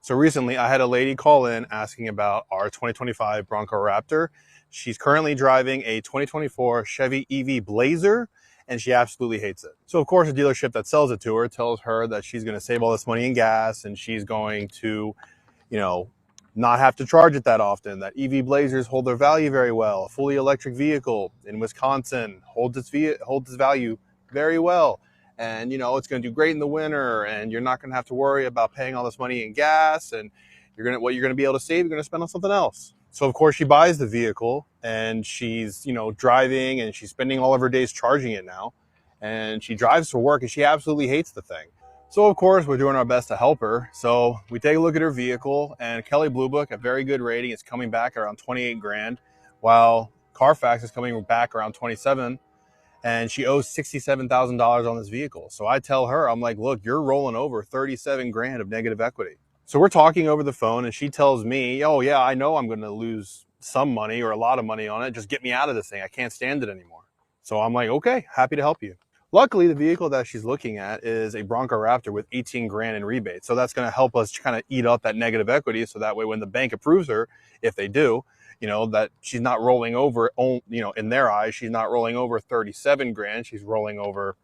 So recently I had a lady call in asking about our 2025 Bronco Raptor. She's currently driving a 2024 Chevy EV Blazer, and she absolutely hates it. So of course the dealership that sells it to her tells her that she's going to save all this money in gas and she's going to, not have to charge it that often, that EV Blazers hold their value very well. A fully electric vehicle in Wisconsin holds its value very well. And, it's going to do great in the winter, and you're not going to have to worry about paying all this money in gas, and what you're going to be able to save, you're going to spend on something else. So of course she buys the vehicle, and she's, driving, and she's spending all of her days charging it now. And she drives for work, and she absolutely hates the thing. So of course we're doing our best to help her. So we take a look at her vehicle, and Kelley Blue Book, a very good rating, is coming back around 28 grand, while Carfax is coming back around 27, and she owes $67,000 on this vehicle. So I tell her, I'm like, look, you're rolling over 37 grand of negative equity. So we're talking over the phone, and she tells me, oh yeah, I know I'm going to lose some money or a lot of money on it. Just get me out of this thing. I can't stand it anymore. So I'm like, okay, happy to help you. Luckily, the vehicle that she's looking at is a Bronco Raptor with 18 grand in rebate. So that's going to help us kind of eat up that negative equity. So that way, when the bank approves her, if they do, that she's not rolling over, in their eyes, she's not rolling over 37 grand. She's rolling over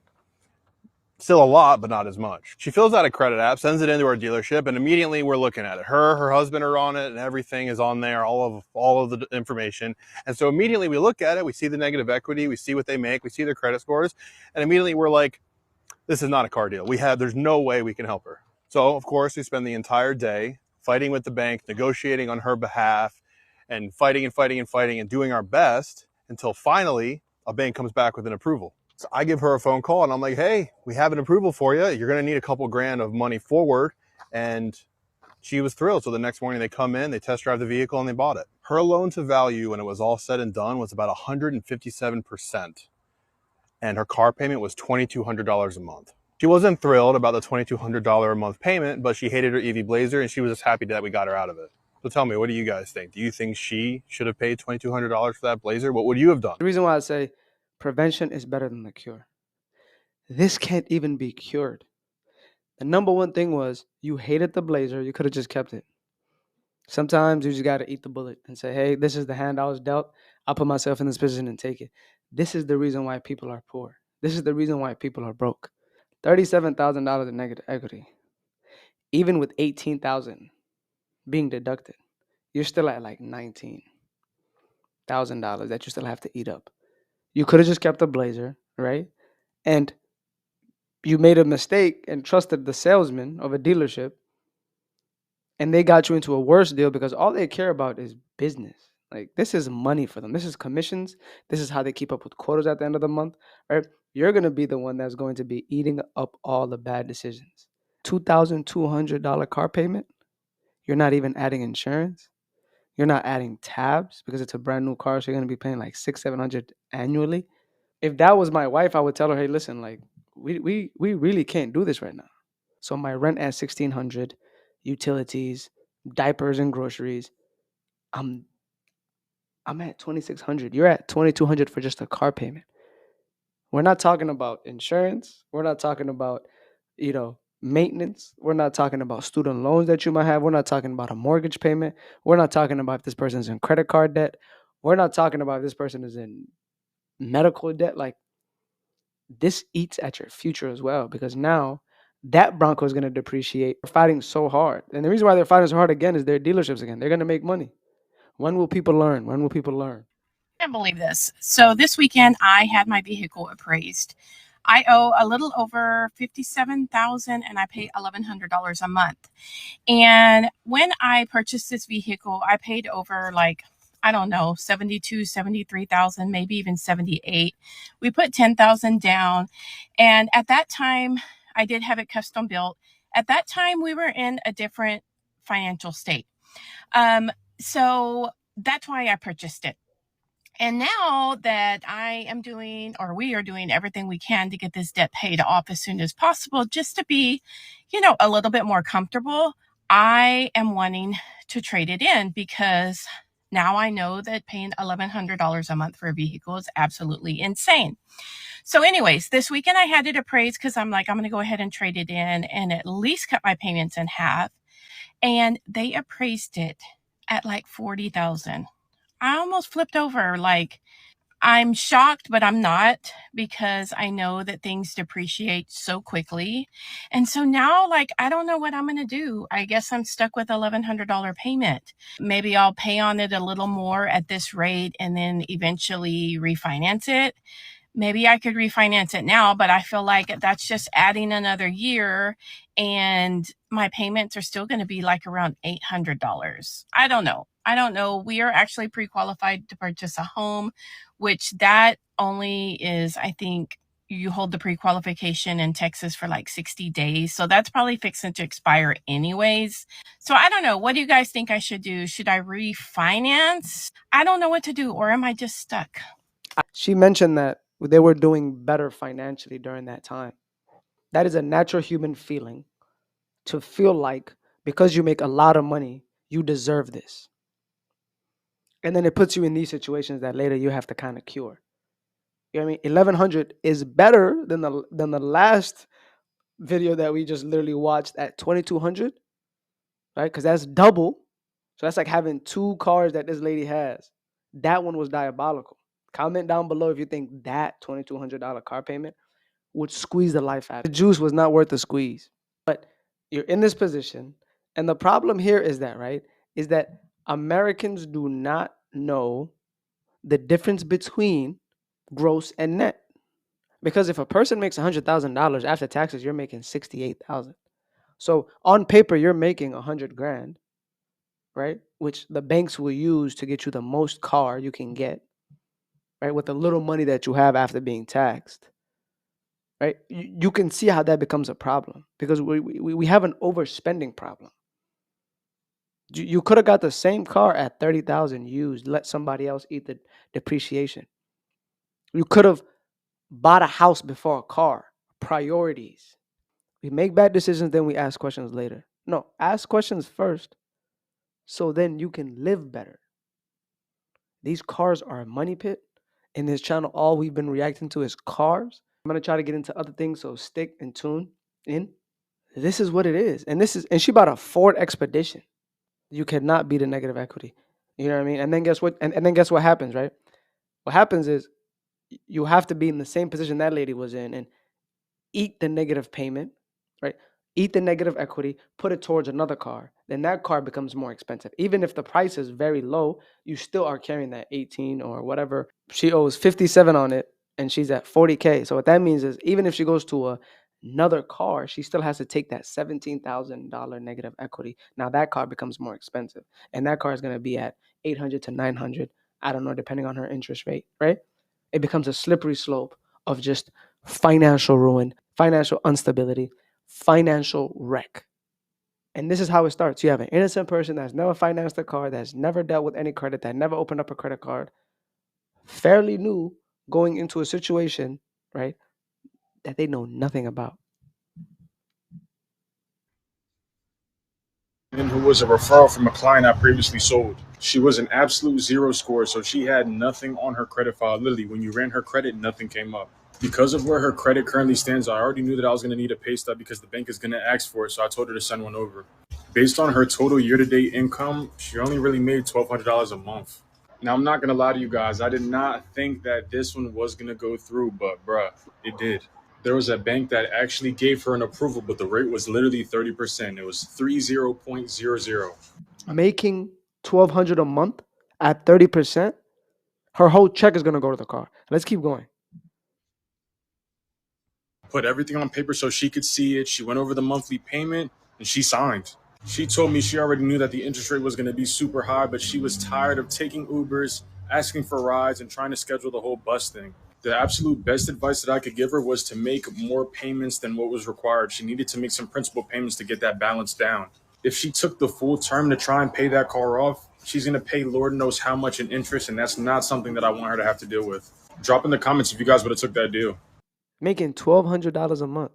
still a lot, but not as much. She fills out a credit app, sends it into our dealership, and immediately we're looking at it. Her husband are on it, and everything is on there, all of the information. And so immediately we look at it, we see the negative equity, we see what they make, we see their credit scores, and immediately we're like, this is not a car deal. There's no way we can help her. So of course we spend the entire day fighting with the bank, negotiating on her behalf, and fighting and doing our best until finally a bank comes back with an approval. So I give her a phone call, and I'm like, hey, we have an approval for you. You're going to need a couple grand of money forward. And she was thrilled. So the next morning they come in, they test drive the vehicle, and they bought it. Her loan to value when it was all said and done was about 157%. And her car payment was $2,200 a month. She wasn't thrilled about the $2,200 a month payment, but she hated her EV Blazer, and she was just happy that we got her out of it. So tell me, what do you guys think? Do you think she should have paid $2,200 for that Blazer? What would you have done? The reason why I say prevention is better than the cure. This can't even be cured. The number one thing was you hated the Blazer. You could have just kept it. Sometimes you just got to eat the bullet and say, hey, this is the hand I was dealt. I'll put myself in this position and take it. This is the reason why people are poor. This is the reason why people are broke. $37,000 in negative equity. Even with $18,000 being deducted, you're still at like $19,000 that you still have to eat up. You could have just kept the Blazer, right? And you made a mistake and trusted the salesman of a dealership, and they got you into a worse deal because all they care about is business. Like, this is money for them. This is commissions. This is how they keep up with quotas at the end of the month, right? You're going to be the one that's going to be eating up all the bad decisions. $2,200 car payment. You're not even adding insurance. You're not adding tabs because it's a brand new car. So you're going to be paying like $600-$700 annually. If that was my wife, I would tell her, hey, listen, like, we really can't do this right now. So my rent at $1,600, utilities, diapers and groceries. I'm at $2,600. You're at $2,200 for just a car payment. We're not talking about insurance. We're not talking about, maintenance. We're not talking about student loans that you might have. We're not talking about a mortgage payment. We're not talking about if this person's in credit card debt. We're not talking about if this person is in medical debt. Like, this eats at your future as well, because now that Bronco is going to depreciate. They're fighting so hard. And the reason why they're fighting so hard again is their dealerships again. They're going to make money. When will people learn? When will people learn? I can't believe this. So this weekend I had my vehicle appraised. I owe a little over $57,000 and I pay $1,100 a month. And when I purchased this vehicle, I paid over like, I don't know, 72, 73,000, maybe even 78. We put 10,000 down. And at that time, I did have it custom built. At that time, we were in a different financial state. So that's why I purchased it. And now that we are doing everything we can to get this debt paid off as soon as possible, just to be, a little bit more comfortable, I am wanting to trade it in, because now I know that paying $1,100 a month for a vehicle is absolutely insane. So anyways, this weekend I had it appraised because I'm like, I'm going to go ahead and trade it in and at least cut my payments in half. and they appraised it at like 40,000. I almost flipped over. Like, I'm shocked, but I'm not, because I know that things depreciate so quickly. And so now, like, I don't know what I'm going to do. I guess I'm stuck with $1,100 payment. Maybe I'll pay on it a little more at this rate and then eventually refinance it. Maybe I could refinance it now, but I feel like that's just adding another year and my payments are still going to be like around $800. I don't know. We are actually pre-qualified to purchase a home, which that only is, I think, you hold the pre-qualification in Texas for like 60 days. So that's probably fixing to expire anyways. So I don't know. What do you guys think I should do? Should I refinance? I don't know what to do, or am I just stuck? She mentioned that they were doing better financially during that time. That is a natural human feeling, to feel like because you make a lot of money, you deserve this. And then it puts you in these situations that later you have to kind of cure. You know what I mean? 1,100 is better than the last video that we just literally watched at 2,200, right? Because that's double. So that's like having two cars that this lady has. That one was diabolical. Comment down below if you think that $2,200 car payment would squeeze the life out of you. The juice was not worth the squeeze. But you're in this position. And the problem here is that, right, is that Americans do not know the difference between gross and net. Because if a person makes $100,000 after taxes, you're making 68,000. So on paper, you're making 100 grand, right? Which the banks will use to get you the most car you can get, right? With the little money that you have after being taxed, right? You can see how that becomes a problem, because we have an overspending problem. You could have got the same car at 30,000 used, let somebody else eat the depreciation. You could have bought a house before a car. Priorities. We make bad decisions, then we ask questions later. No, ask questions first, so then you can live better. These cars are a money pit. In this channel, all we've been reacting to is cars. I'm gonna try to get into other things, so stick and tune in. This is what it is. And she bought a Ford Expedition. You cannot beat a negative equity. You know what I mean? And then guess what? And then guess what happens, right? What happens is you have to be in the same position that lady was in and eat the negative payment, right? Eat the negative equity, put it towards another car. Then that car becomes more expensive. Even if the price is very low, you still are carrying that 18 or whatever. She owes 57 on it and she's at 40K. So what that means is, even if she goes to another car, she still has to take that $17,000 negative equity. Now that car becomes more expensive, and that car is going to be at 800 to 900. I don't know, depending on her interest rate, right? It becomes a slippery slope of just financial ruin, financial instability, financial wreck. And this is how it starts. You have an innocent person that's never financed a car, that's never dealt with any credit, that never opened up a credit card, fairly new, going into a situation, right, that they know nothing about. And who was a referral from a client I previously sold. She was an absolute zero score, so she had nothing on her credit file. Literally, when you ran her credit, nothing came up. Because of where her credit currently stands, I already knew that I was going to need a pay stub because the bank is going to ask for it, so I told her to send one over. Based on her total year-to-date income, she only really made $1,200 a month. Now, I'm not going to lie to you guys. I did not think that this one was going to go through, but bruh, it did. There was a bank that actually gave her an approval, but the rate was literally 30%. It was 30.00. Making $1,200 a month at 30%, her whole check is gonna go to the car. Let's keep going. Put everything on paper so she could see it. She went over the monthly payment and she signed. She told me she already knew that the interest rate was going to be super high, but she was tired of taking Ubers, asking for rides, and trying to schedule the whole bus thing. The absolute best advice that I could give her was to make more payments than what was required. She needed to make some principal payments to get that balance down. If she took the full term to try and pay that car off, she's going to pay Lord knows how much in interest, and that's not something that I want her to have to deal with. Drop in the comments if you guys would have took that deal. Making $1,200 a month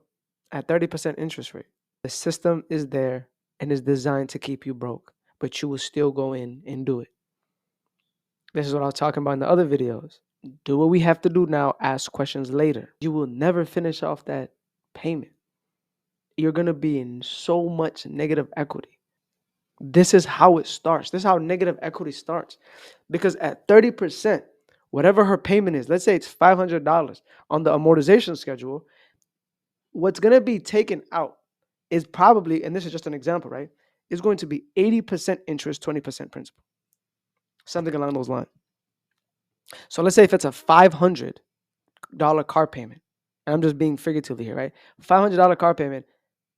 at 30% interest rate. The system is there and is designed to keep you broke, but you will still go in and do it. This is what I was talking about in the other videos. Do what we have to do now, ask questions later. You will never finish off that payment. You're going to be in so much negative equity. This is how it starts. This is how negative equity starts. Because at 30%, whatever her payment is, let's say it's $500 on the amortization schedule, what's going to be taken out is probably, and this is just an example, right, is going to be 80% interest, 20% principal. Something along those lines. So let's say if it's a $500 car payment, and I'm just being figuratively here, right? $500 car payment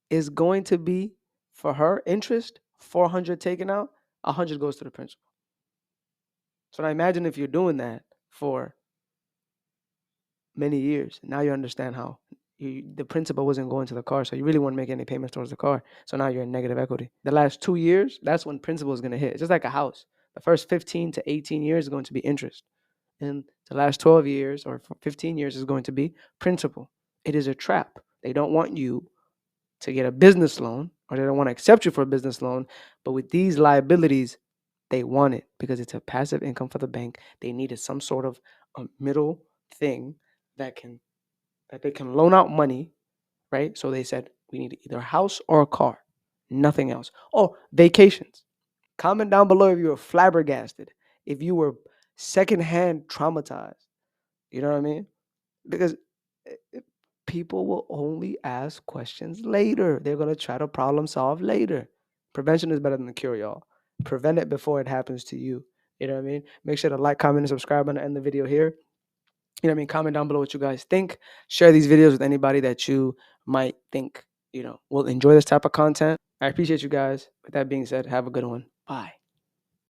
is going to be, for her, interest, $400 taken out, $100 goes to the principal. So now imagine if you're doing that for many years. Now you understand how the principal wasn't going to the car, so you really weren't making any payments towards the car. So now you're in negative equity. The last 2 years, that's when principal is going to hit. It's just like a house. The first 15 to 18 years is going to be interest. And the last 12 years or 15 years is going to be principal. It is a trap. They don't want you to get a business loan, or they don't want to accept you for a business loan. But with these liabilities, they want it because it's a passive income for the bank. They needed some sort of a middle thing that they can loan out money, right? So they said, we need either a house or a car, nothing else. Oh, vacations. Comment down below if you were flabbergasted, if you were secondhand traumatized. You know what I mean? Because people will only ask questions later. They're going to try to problem solve later. Prevention is better than the cure, y'all. Prevent it before it happens to you. You know what I mean? Make sure to like, comment, and subscribe. I'm going to end the video here. You know what I mean? Comment down below what you guys think. Share these videos with anybody that you might think, will enjoy this type of content. I appreciate you guys. With that being said, have a good one. Bye.